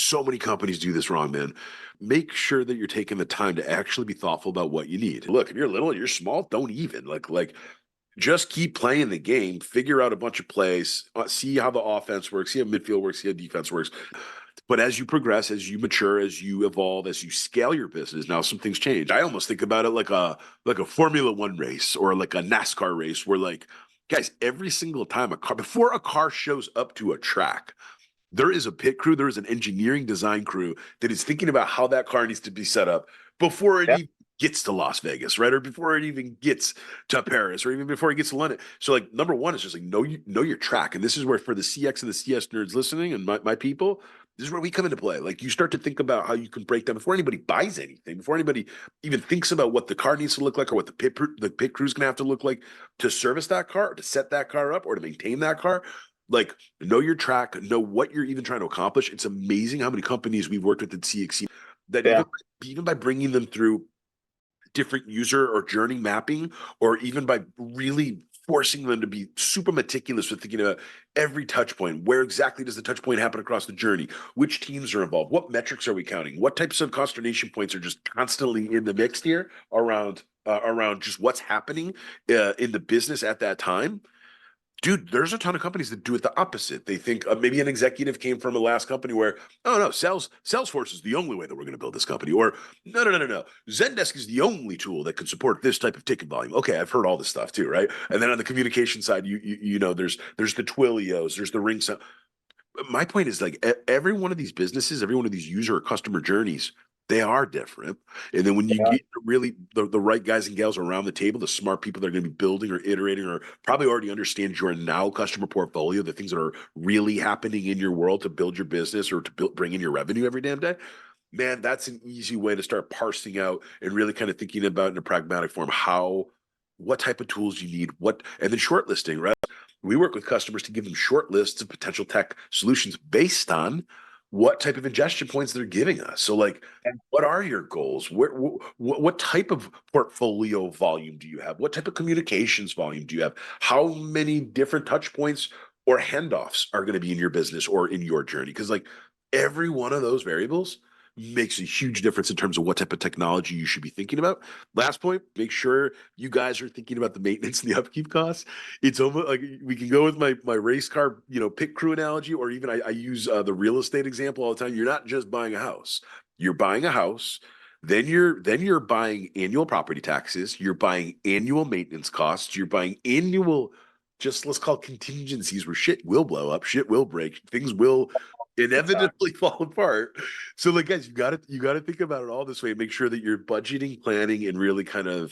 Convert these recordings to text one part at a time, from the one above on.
so many companies do this wrong, man. Make sure that you're taking the time to actually be thoughtful about what you need. Look, if you're little, you're small, don't even like just keep playing the game, figure out a bunch of plays, see how the offense works, see how midfield works, see how defense works. But as you progress, as you mature, as you evolve, as you scale your business, now some things change. I almost think about it like a Formula One race or like a NASCAR race, where like, guys, every single time before a car shows up to a track, there is a pit crew, there is an engineering design crew that is thinking about how that car needs to be set up before it Yeah. even gets to Las Vegas, right? Or before it even gets to Paris, or even before it gets to London. So, like, number one is just like know your track. And this is where, for the CX and the CS nerds listening and my people, this is where we come into play. Like, you start to think about how you can break down before anybody buys anything, before anybody even thinks about what the car needs to look like, or what the pit crew's gonna have to look like to service that car, or to set that car up, or to maintain that car. Like, know your track, know what you're even trying to accomplish. It's amazing how many companies we've worked with at CXC that Yeah. even by bringing them through different user or journey mapping, or even by really forcing them to be super meticulous with thinking about every touch point. Where exactly does the touch point happen across the journey? Which teams are involved? What metrics are we counting? What types of consternation points are just constantly in the mix here around just what's happening in the business at that time? Dude, there's a ton of companies that do it the opposite. They think maybe an executive came from a last company where, oh no, Salesforce is the only way that we're going to build this company, or no, Zendesk is the only tool that can support this type of ticket volume. Okay, I've heard all this stuff too, right? And then on the communication side, you know, there's the Twilios, there's the RingSense. My point is, like, every one of these businesses, every one of these user or customer journeys, they are different. And then when you Yeah. get really the right guys and gals around the table, the smart people that are going to be building or iterating, or probably already understand your now customer portfolio, the things that are really happening in your world to build your business or to bring in your revenue every damn day, man, that's an easy way to start parsing out and really kind of thinking about in a pragmatic form what type of tools you need, and then shortlisting, right? We work with customers to give them short lists of potential tech solutions based on what type of ingestion points they're giving us. So, like, what are your goals? What type of portfolio volume do you have? What type of communications volume do you have? How many different touch points or handoffs are going to be in your business or in your journey? Because, like, every one of those variables makes a huge difference in terms of what type of technology you should be thinking about. Last point, make sure you guys are thinking about the maintenance and the upkeep costs. It's almost like, we can go with my race car, pit crew analogy, or even I use the real estate example all the time. You're not just buying a house. You're buying a house. Then you're buying annual property taxes. You're buying annual maintenance costs. You're buying annual, just let's call contingencies, where shit will blow up, shit will break, things will inevitably fall apart. So, like, guys, you gotta think about it all this way and make sure that you're budgeting, planning, and really kind of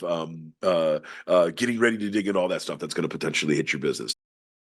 getting ready to dig in all that stuff that's going to potentially hit your business.